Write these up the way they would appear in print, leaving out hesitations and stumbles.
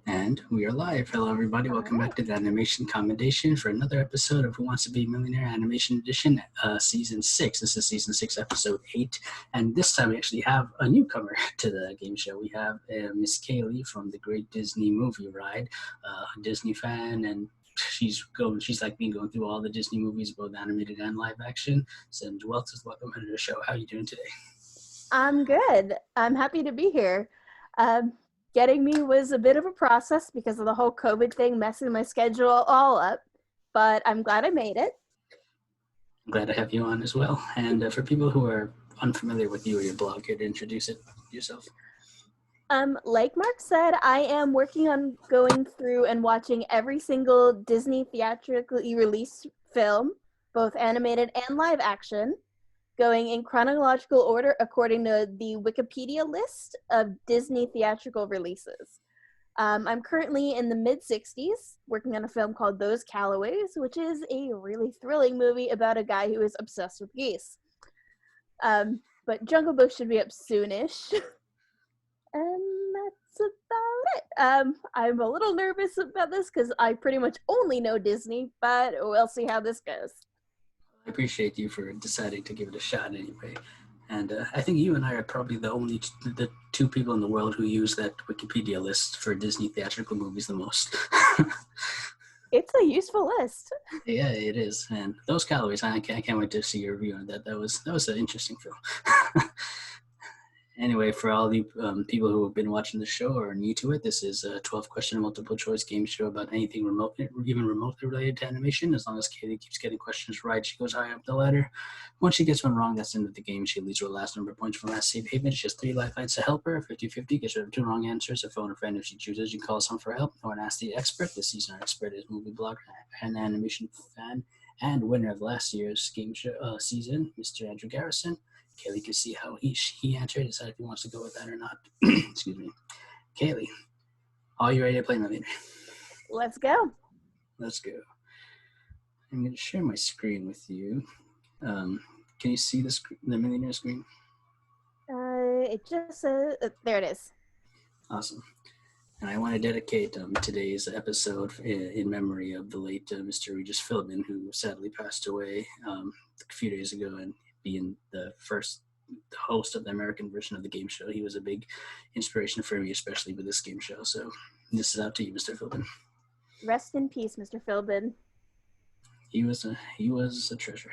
And we are live. Hello, everybody. Welcome back to the Animation Commendation for another episode of Who Wants to Be a Millionaire Animation Edition, Season 6. This is Season 6, Episode 8. And this time we actually have a newcomer to the game show. We have Miss Cali from the Great Disney Movie Ride, a Disney fan, and she's like me going through all the Disney movies, both animated and live action. So, welcome to the show. How are you doing today? I'm good. I'm happy to be here. Getting me was a bit of a process because of the whole COVID thing messing my schedule all up, but I'm glad I made it. I'm glad to have you on as well. And for people who are unfamiliar with you or your blog, here to introduce it yourself. Like Mark said, I am working on going through and watching every single Disney theatrically released film, both animated and live action, going in chronological order according to the Wikipedia list of Disney theatrical releases. I'm currently in the mid-60s, working on a film called Those Callaways, which is a really thrilling movie about a guy who is obsessed with geese. But Jungle Book should be up soonish. And that's about it. I'm a little nervous about this because I pretty much only know Disney, but we'll see how this goes. I appreciate you for deciding to give it a shot anyway. And I think you and I are probably the two people in the world who use that Wikipedia list for Disney theatrical movies the most. It's a useful list. Yeah, it is. And Those Callaways, I can't wait to see your review on that. That was an interesting film. Anyway, for all the people who have been watching the show or are new to it, this is a 12-question multiple-choice game show about anything even remotely related to animation. As long as Katie keeps getting questions right, she goes higher up the ladder. Once she gets one wrong, that's the end of the game. She leads with the last number of points from last safe haven. She has 3 lifelines to help her. 50-50 gets rid of 2 wrong answers. A phone a friend if she chooses. You can call us on for help or an Ask the Expert. This season, our expert is movie blogger and animation fan and winner of last year's game show season, Mr. Andrew Garrison. Kaylee can see how he answered, decide if he wants to go with that or not. Excuse me. Kaylee, are you ready to play, my leader? Let's go. Let's go. I'm going to share my screen with you. Can you see the millionaire screen? It just says, there it is. Awesome. And I want to dedicate today's episode in memory of the late Mr. Regis Philbin, who sadly passed away a few days ago, and being the host of the American version of the game show. He was a big inspiration for me, especially with this game show. So this is out to you, Mr. Philbin. Rest in peace, Mr. Philbin. He was a treasure.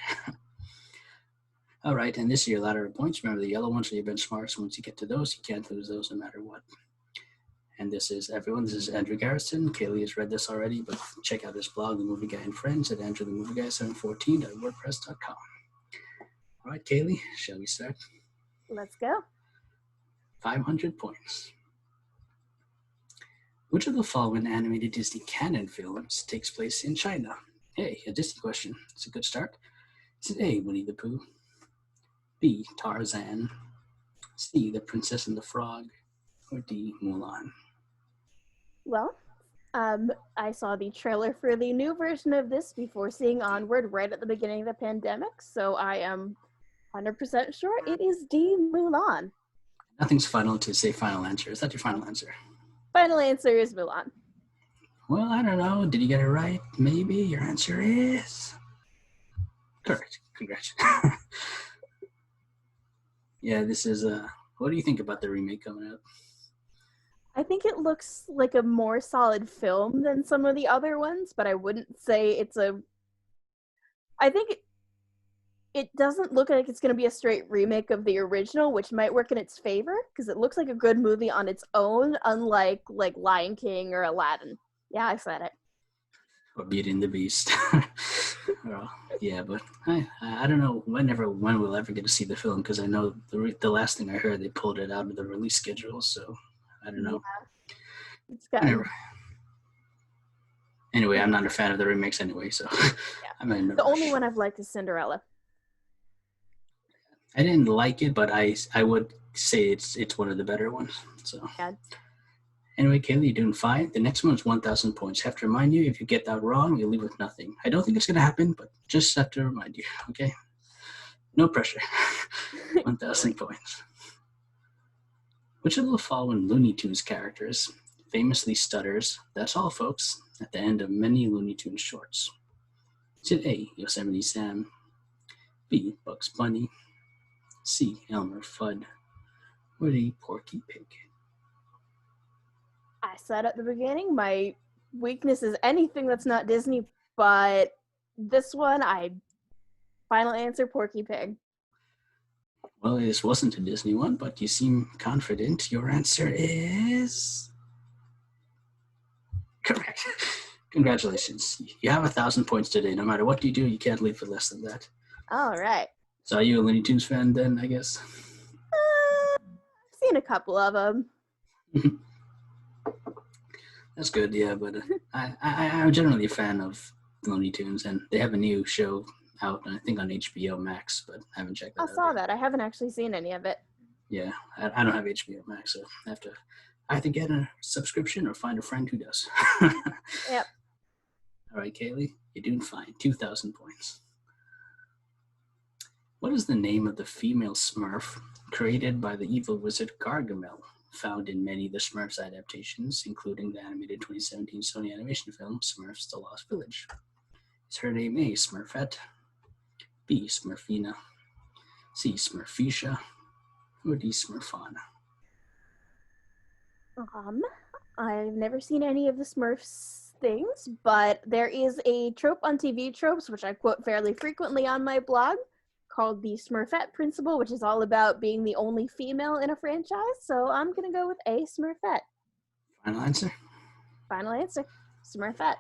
All right, and this is your ladder of points. Remember, the yellow ones are your benchmarks. Once you get to those, you can't lose those no matter what. And this is everyone. This is Andrew Garrison. Kaylee has read this already, but check out his blog, The Movie Guy and Friends, at andrewthemovieguy714.wordpress.com. All right, Kaylee, shall we start? Let's go. 500 points. Which of the following animated Disney canon films takes place in China? Hey, a Disney question. It's a good start. Is it A, Winnie the Pooh, B, Tarzan, C, The Princess and the Frog, or D, Mulan? Well, I saw the trailer for the new version of this before seeing Onward right at the beginning of the pandemic, so I am 100% sure it is D, Mulan. Nothing's final to say final answer. Is that your final answer? Final answer is Mulan. Well, I don't know. Did you get it right? Maybe. Your answer is correct. Congrats. Yeah, this is what do you think about the remake coming out? I think it looks like a more solid film than some of the other ones, but I wouldn't say it's I think it doesn't look like it's going to be a straight remake of the original, which might work in its favor, because it looks like a good movie on its own, unlike like Lion King or Aladdin. Yeah, I said it. Or Beauty and the Beast. Well, yeah, but I don't know when we'll ever get to see the film, because I know the last thing I heard, they pulled it out of the release schedule, so I don't know. Yeah. It's got Anyway, I'm not a fan of the remakes anyway, so yeah. I'm in no The rush. only one I've liked is Cinderella. I didn't like it, but I would say it's one of the better ones. So yeah. Anyway, Kaylee, you're doing fine. The next one is 1,000 points. I have to remind you, if you get that wrong, you'll leave with nothing. I don't think it's going to happen, but just have to remind you, okay? No pressure. 1,000 points. Which of the following Looney Tunes characters famously stutters, "That's all, folks," at the end of many Looney Tunes shorts? Is it A, Yosemite Sam, B, Bugs Bunny, C, Elmer Fudd, or D, Porky Pig? I said at the beginning, my weakness is anything that's not Disney, but this one, final answer, Porky Pig. Well, this wasn't a Disney one, but you seem confident. Your answer is correct. Congratulations. You have 1,000 points today. No matter what you do, you can't leave for less than that. All right. So are you a Looney Tunes fan then, I guess? I've seen a couple of them. That's good, yeah, but I'm generally a fan of Looney Tunes, and they have a new show out, I think, on HBO Max, but I haven't checked that out. I saw that. I haven't actually seen any of it. Yeah, I don't have HBO Max, so I have to either get a subscription or find a friend who does. Yep. All right, Kaylee, you're doing fine. 2,000 points. What is the name of the female Smurf created by the evil wizard Gargamel, found in many of the Smurfs adaptations, including the animated 2017 Sony animation film Smurfs: The Lost Village? Is her name A, Smurfette, B, Smurfina, C, Smurfisha, or D, Smurfana? I've never seen any of the Smurfs things, but there is a trope on TV Tropes, which I quote fairly frequently on my blog, called the Smurfette Principle, which is all about being the only female in a franchise. So I'm going to go with A, Smurfette. Final answer? Final answer, Smurfette.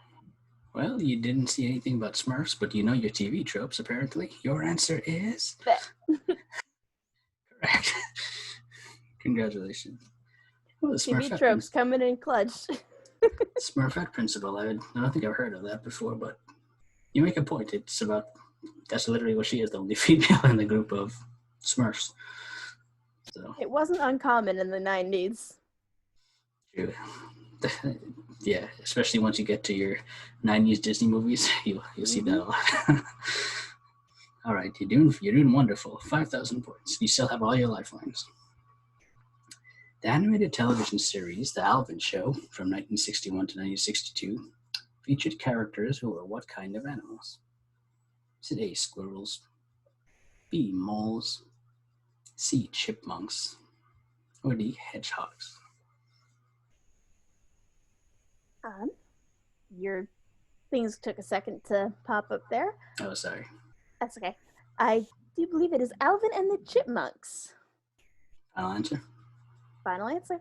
Well, you didn't see anything about Smurfs, but you know your TV tropes, apparently. Your answer is correct. Congratulations. Well, TV Tropes coming in clutch. Smurfette Principle. I don't think I've heard of that before, but you make a point. It's about, that's literally what she is, the only female in the group of Smurfs. So it wasn't uncommon in the 90s. True. Yeah, especially once you get to your 90s Disney movies, you'll see that a lot. All right, you're doing wonderful. 5,000 points. You still have all your lifelines. The animated television series, The Alvin Show, from 1961 to 1962, featured characters who were what kind of animals? Is it A, squirrels, B, moles, C, chipmunks, or D, hedgehogs? Your things took a second to pop up there. Oh, sorry. That's okay. I do believe it is Alvin and the Chipmunks. Final answer? Final answer.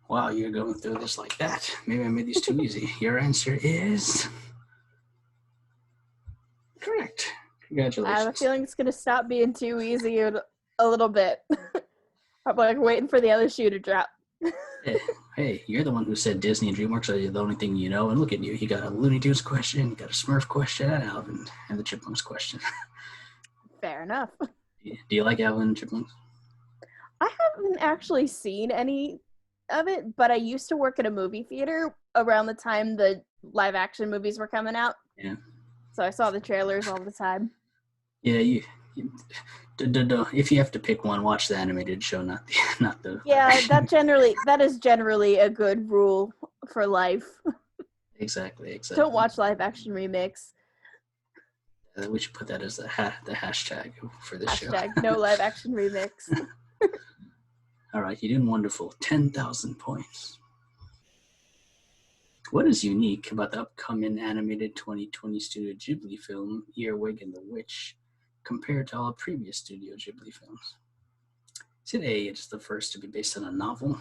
Wow, you're going through this like that. Maybe I made these too easy. Your answer is correct. Congratulations. I have a feeling it's going to stop being too easy in a little bit. I'm like waiting for the other shoe to drop. Hey, you're the one who said Disney and DreamWorks are the only thing you know, and look at you. You got a Looney Tunes question, you got a Smurf question, and Alvin and the Chipmunks question. Fair enough. Do you like Alvin and Chipmunks? I haven't actually seen any of it, but I used to work at a movie theater around the time the live action movies were coming out. Yeah. So I saw the trailers all the time. Yeah, if you have to pick one, watch the animated show, not the. Yeah, that is generally a good rule for life. Exactly. Don't watch live action remakes. We should put that as the hashtag for this show. Hashtag no live action remix. All right, you're doing wonderful. 10,000 points. What is unique about the upcoming animated 2020 Studio Ghibli film, Earwig and the Witch, compared to all previous Studio Ghibli films? Is it A, it's the first to be based on a novel?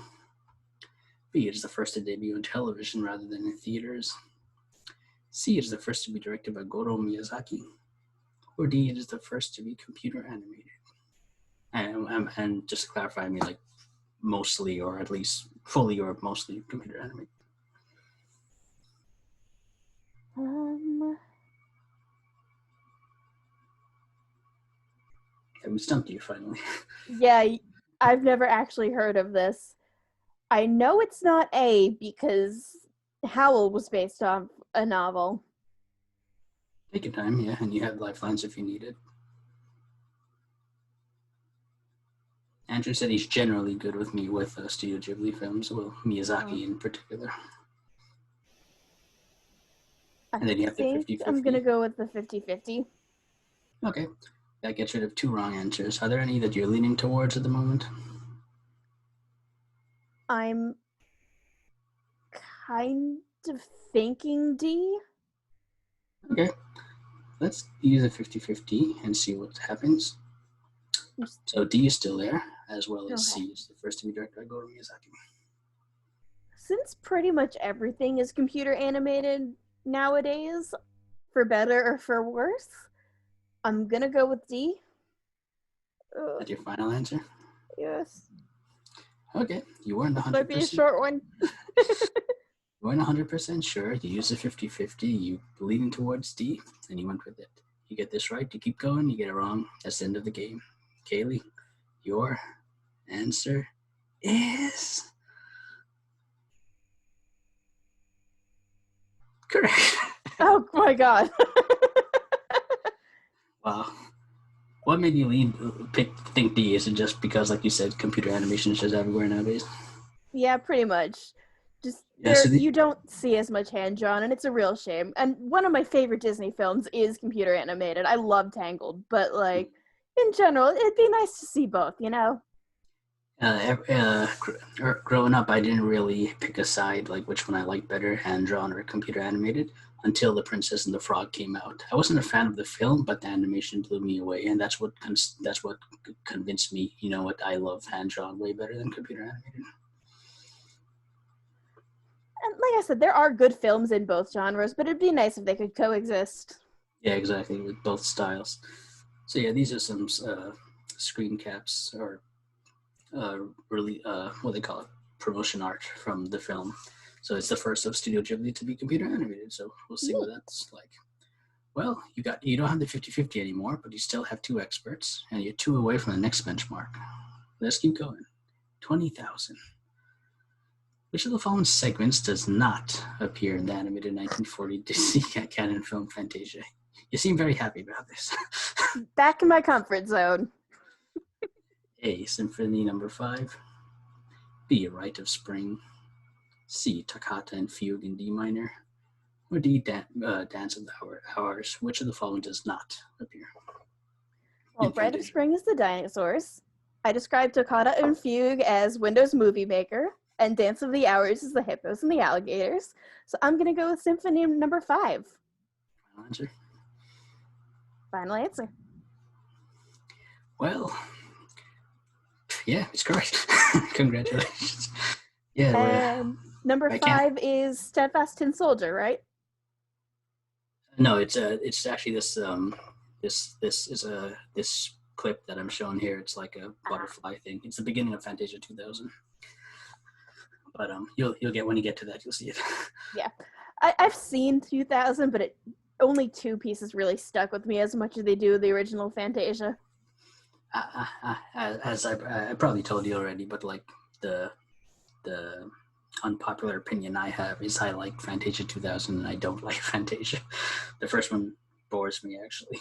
B, it is the first to debut on television rather than in theaters? C, it is the first to be directed by Goro Miyazaki? Or D, it is the first to be computer animated? And just to clarify, I mean like mostly or at least fully or mostly computer animated. We stumped you finally. Yeah, I've never actually heard of this. I know it's not A because Howl was based on a novel. Take your time, yeah, and you have lifelines if you need it. Andrew said he's generally good with me with Studio Ghibli films, well, Miyazaki in particular. And then you have the 50-50. I'm going to go with the 50-50. Okay. That gets rid of 2 wrong answers. Are there any that you're leaning towards at the moment? I'm kind of thinking D. Okay. Let's use a 50-50 and see what happens. So D is still there, as well as C is the first to be directed by Goro Miyazaki. Since pretty much everything is computer animated nowadays, for better or for worse, I'm gonna go with D. That's your final answer? Yes. Okay, you weren't 100%. Might be a short one. You weren't 100% sure. You used a 50-50. You leaning towards D, and you went with it. You get this right, you keep going. You get it wrong. That's the end of the game. Kaylee, your answer is correct. Oh my god. Wow. What made you think D? Is it just because, like you said, computer animation is just everywhere nowadays? Yeah, pretty much. Just you don't see as much hand-drawn, and it's a real shame. And one of my favorite Disney films is computer animated. I love Tangled, but like in general, it'd be nice to see both, you know? Growing up, I didn't really pick a side, like which one I liked better, hand-drawn or computer animated, until The Princess and the Frog came out. I wasn't a fan of the film, but the animation blew me away, and that's what convinced me, you know what, I love hand-drawn way better than computer animated. And like I said, there are good films in both genres, but it'd be nice if they could coexist. Yeah, exactly, with both styles. So yeah, these are some screen caps, or what they call it, promotion art from the film. So it's the first of Studio Ghibli to be computer animated. So we'll see what that's like. Well, you don't have the 50-50 anymore, but you still have 2 experts, and you're 2 away from the next benchmark. Let's keep going. 20,000. Which of the following segments does not appear in the animated 1940 Disney canon film Fantasia? You seem very happy about this. Back in my comfort zone. A. Symphony No. 5. B. Rite of Spring. C. Toccata and Fugue in D minor. Or D. Dance of the Hours. Which of the following does not appear? Well, Rite of Spring is the dinosaurs. I described Toccata and Fugue as Windows Movie Maker, and Dance of the Hours is the hippos and the alligators. So I'm going to go with Symphony No. 5. Final answer? Final answer. Well, yeah, it's correct. Congratulations. Yeah. And number 5 is Steadfast Tin Soldier, right? No, it's actually this this clip that I'm showing here. It's like a butterfly thing. It's the beginning of Fantasia 2000. But you'll get, when you get to that, you'll see it. Yeah, I've seen 2000, but only 2 pieces really stuck with me as much as they do the original Fantasia. As I probably told you already, but like the unpopular opinion I have is I like Fantasia 2000 and I don't like Fantasia. The first one bores me, actually.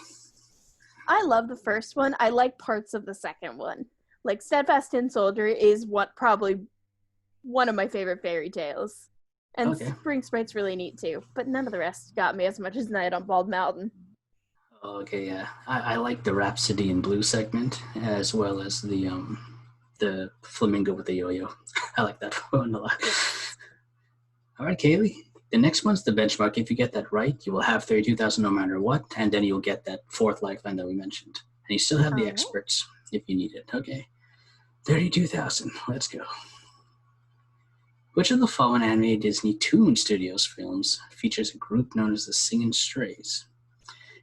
I love the first one. I like parts of the second one. Like Steadfast Tin Soldier is probably one of my favorite fairy tales. And Spring Sprite's really neat too, but none of the rest got me as much as Night on Bald Mountain. Okay, yeah. I like the Rhapsody in Blue segment, as well as the flamingo with the yo-yo. I like that one a lot. All right, Kaylee. The next one's the benchmark. If you get that right, you will have 32,000 no matter what, and then you'll get that 4th lifeline that we mentioned. And you still have the experts if you need it. Okay. 32,000. Let's go. Which of the following animated Disney Toon Studios films features a group known as the Singin' Strays?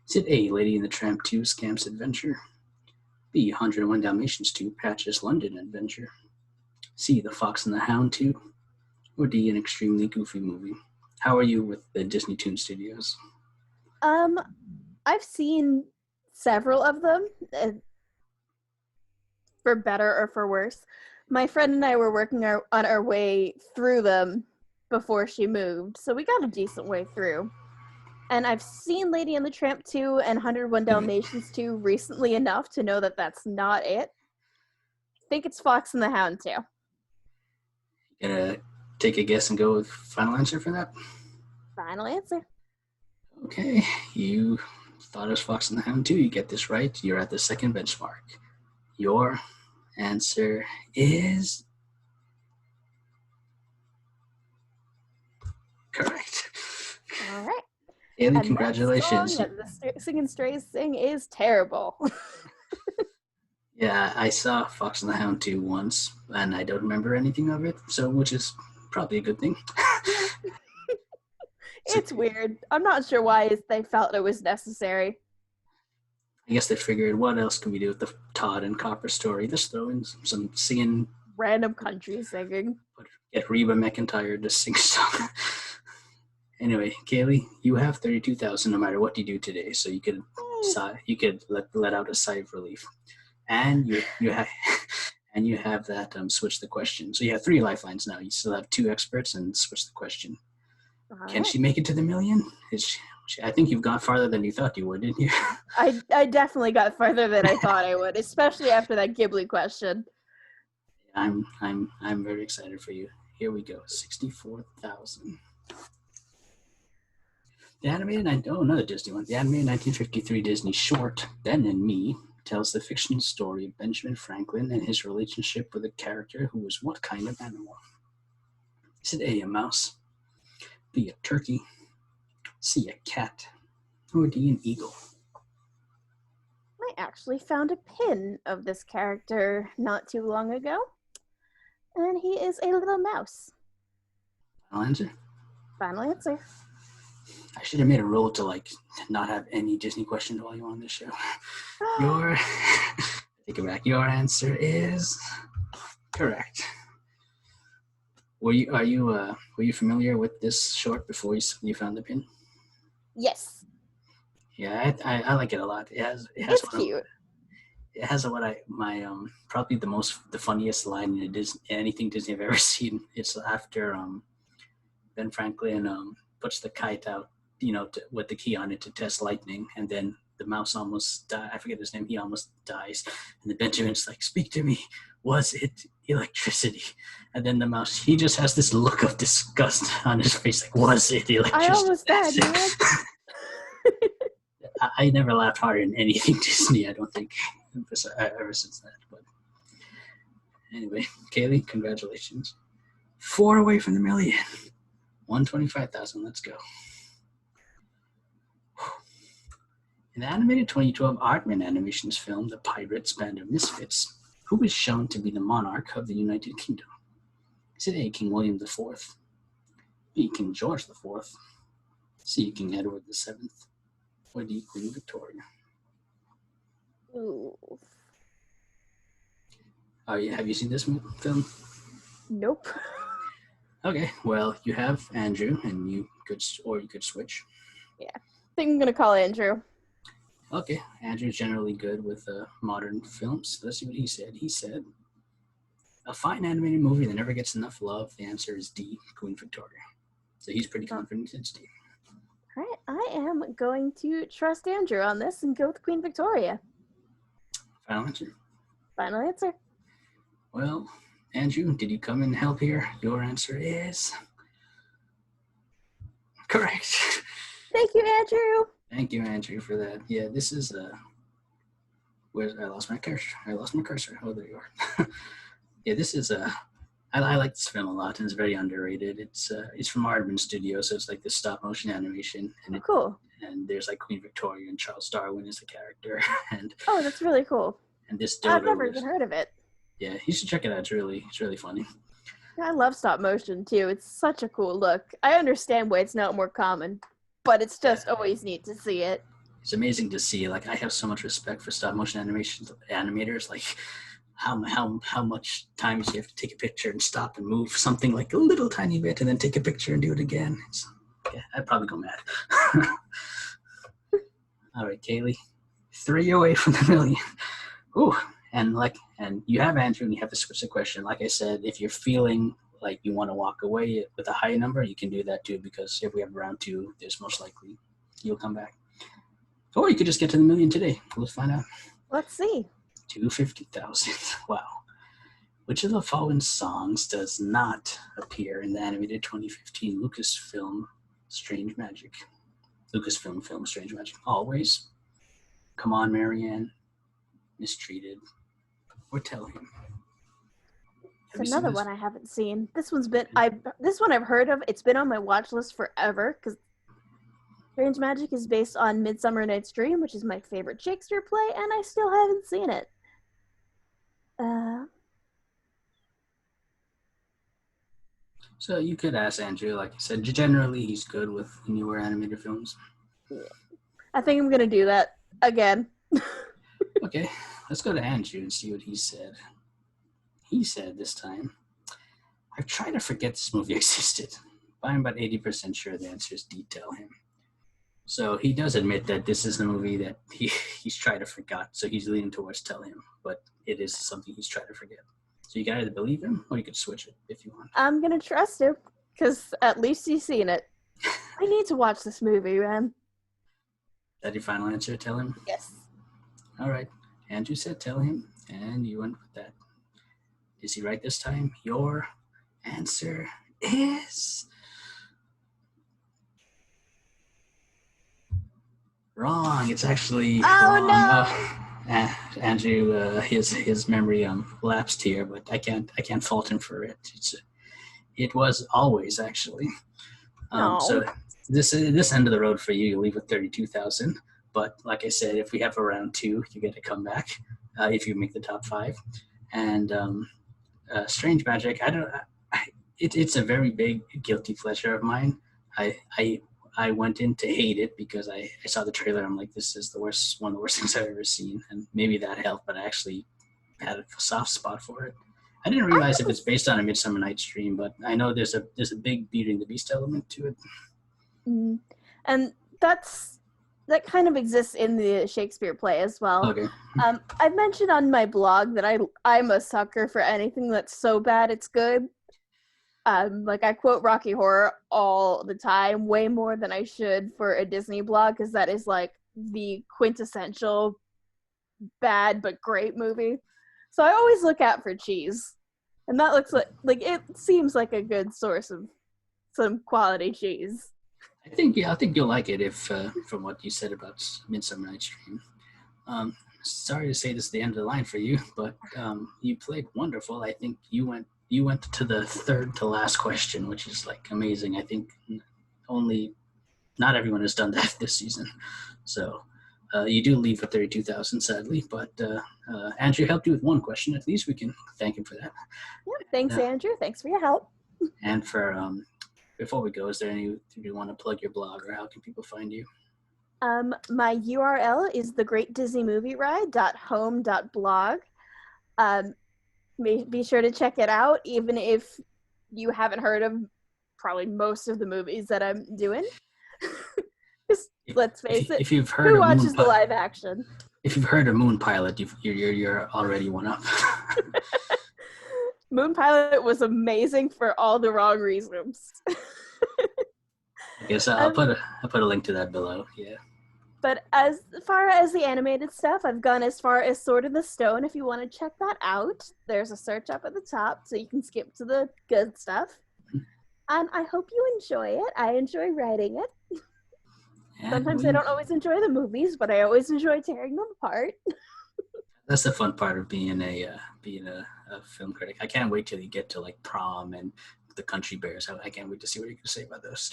Is it A. Lady and the Tramp 2 Scamp's Adventure? B. 101 Dalmatians 2 Patch's London Adventure? C. The Fox and the Hound 2? Or D. An extremely goofy movie? How are you with the Disney Toon Studios? I've seen several of them, for better or for worse. My friend and I were working on our way through them before she moved, so we got a decent way through. And I've seen Lady and the Tramp 2 and 101 Dalmatians 2 recently enough to know that that's not it. think it's Fox and the Hound too. You gonna take a guess and go with final answer for that? Final answer. Okay, you thought it was Fox and the Hound too. You get this right. You're at the second benchmark. Your answer is correct. All right. Haley, And congratulations. That song that the Singing Strays sing is terrible. Yeah, I saw Fox and the Hound 2 once, and I don't remember anything of it, so which is probably a good thing. It's weird. I'm not sure why they felt it was necessary. I guess they figured, what else can we do with the Todd and Copper story? Just throw in some singing. Random country singing. Get Reba McEntire to sing a song. Anyway, Kaylee, you have 32,000 no matter what you do today, so you could let out a sigh of relief, and you have that switch the question. So you have 3 lifelines now. You still have 2 experts and switch the question. Can she make it to the million? I think you've gone farther than you thought you would, didn't you? I definitely got farther than I thought I would, especially after that Ghibli question. I'm very excited for you. Here we go. 64,000. The animated another Disney one. The animated 1953 Disney short Ben and Me tells the fictional story of Benjamin Franklin and his relationship with a character who was what kind of animal? Is it A, a mouse, B, a turkey, C, a cat, or D, an eagle? I actually found a pin of this character not too long ago, and he is a little mouse. Final answer? Final answer. I should have made a rule to not have any Disney questions while you're on this show. Take it back. Your answer is correct. Were you familiar with this short before you found the pin? Yes. Yeah, I like it a lot. It's cute. It has probably the funniest line in anything Disney I've ever seen. It's after Ben Franklin puts the kite out, with the key on it to test lightning, and then the mouse almost dies. I forget his name. He almost dies, and the Benjamin's like, "Speak to me. Was it electricity?" And then the mouse, he just has this look of disgust on his face, like, "Was it electricity?" I almost died. I never laughed harder in anything Disney, I don't think, ever since that. But anyway, Kaylee, congratulations. 4 away from the million. 125,000. Let's go. In the animated 2012 Aardman Animations film, The Pirates Band of Misfits, who is shown to be the monarch of the United Kingdom? Is it A, King William IV, B, King George IV, C, King Edward VII, or D, Queen Victoria? Ooh. Have you seen this film? Nope. Okay, well, you have Andrew, and you could switch. Yeah, I think I'm gonna call Andrew. Okay, Andrew's generally good with modern films. Let's see what he said. He said, a fine animated movie that never gets enough love. The answer is D, Queen Victoria. So he's pretty confident it's D. All right, I am going to trust Andrew on this and go with Queen Victoria. Final answer? Final answer. Well, Andrew, did you come and help here? Your answer is correct. Thank you, Andrew. Thank you, Andrew, for that. Yeah, this is I lost my cursor. Oh, there you are. Yeah, this is I like this film a lot, and it's very underrated. It's from Aardman Studios, so it's like this stop motion animation. And cool. And there's like Queen Victoria and Charles Darwin as the character. And that's really cool. And this I've never even heard of it. Yeah, you should check it out. It's really funny. I love stop motion too. It's such a cool look. I understand why it's not more common, but it's just always neat to see it. It's amazing to see. Like, I have so much respect for stop motion animators. Like, how much times you have to take a picture and stop and move something like a little tiny bit, and then take a picture and do it again. I'd probably go mad. All right, Kaylee, 3 away from the million. Ooh. And you have Andrew, and you have to switch the question. Like I said, if you're feeling like you want to walk away with a high number, you can do that too, because if we have round 2, there's most likely you'll come back. Or you could just get to the million today. Let's find out. Let's see. 250,000. Wow. Which of the following songs does not appear in the animated 2015 Lucasfilm Strange Magic? Lucasfilm film Strange Magic. Always, Come On Marianne, Mistreated, or Tell Him. It's another one I haven't seen. This one I've heard of. It's been on my watch list forever because Strange Magic is based on Midsummer Night's Dream, which is my favorite Shakespeare play, and I still haven't seen it. So you could ask Andrew, like I said, generally he's good with newer animated films. Yeah. I think I'm going to do that again. Okay, let's go to Andrew and see what he said. He said this time, I've tried to forget this movie existed, but I'm about 80% sure the answer is Tell Him. So he does admit that this is a movie that he's tried to forget, so he's leaning towards Tell Him, but it is something he's tried to forget. So you can either believe him, or you could switch it if you want. I'm going to trust him, because at least he's seen it. I need to watch this movie, man. Is that your final answer, Tell Him? Yes. All right. Andrew said Tell Him, and you went with that. Is he right this time? Your answer is wrong. It's actually wrong. No! Andrew, his memory lapsed here, but I can't fault him for it. It was Always, actually. So this end of the road for you. You leave with 32,000. But like I said, if we have a round 2, you get to come back if you make the top 5. And Strange Magic, it's a very big guilty pleasure of mine. I went in to hate it because I saw the trailer. I'm like, this is one of the worst things I've ever seen, and maybe that helped. But I actually had a soft spot for it. I didn't realize if it's based on A Midsummer Night's Dream, but I know there's a big Beauty and the Beast element to it. And that kind of exists in the Shakespeare play as well. Okay. I've mentioned on my blog that I'm a sucker for anything that's so bad it's good. Like I quote Rocky Horror all the time, way more than I should for a Disney blog, because that is like the quintessential bad but great movie. So I always look out for cheese, and that looks like it seems like a good source of some quality cheese. I think you'll like it if from what you said about Midsummer Night's Dream. Sorry to say this is the end of the line for you, but you played wonderful. I think you went to the third to last question, which is like amazing. I think not everyone has done that this season. So you do leave with 32,000, sadly, but Andrew helped you with one question. At least we can thank him for that. Yeah, thanks, Andrew. Thanks for your help. And for before we go, is there do you want to plug your blog, or how can people find you? My URL is thegreatdisneymovieride.home.blog. Be sure to check it out, even if you haven't heard of probably most of the movies that I'm doing. Just let's face it. If you've heard who watches the live action? If you've heard of Moon Pilot, you're already one up. Moon Pilot was amazing for all the wrong reasons. I guess I'll put a link to that below. Yeah. But as far as the animated stuff, I've gone as far as Sword in the Stone. If you want to check that out, there's a search up at the top, so you can skip to the good stuff. And I hope you enjoy it. I enjoy writing it. Sometimes I don't always enjoy the movies, but I always enjoy tearing them apart. That's the fun part of being a film critic. I can't wait till you get to like Prom and the Country Bears. I can't wait to see what you're going to say about those.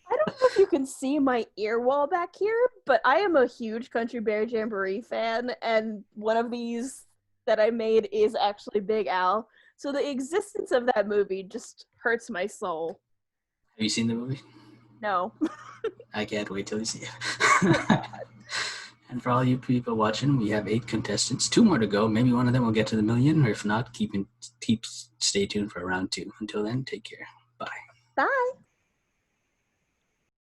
I don't know if you can see my ear wall back here, but I am a huge Country Bear Jamboree fan, and one of these that I made is actually Big Al. So the existence of that movie just hurts my soul. Have you seen the movie? No. I can't wait till you see it. And for all you people watching, we have 8 contestants, 2 more to go. Maybe one of them will get to the million, or if not, stay tuned for round 2. Until then, take care. Bye. Bye.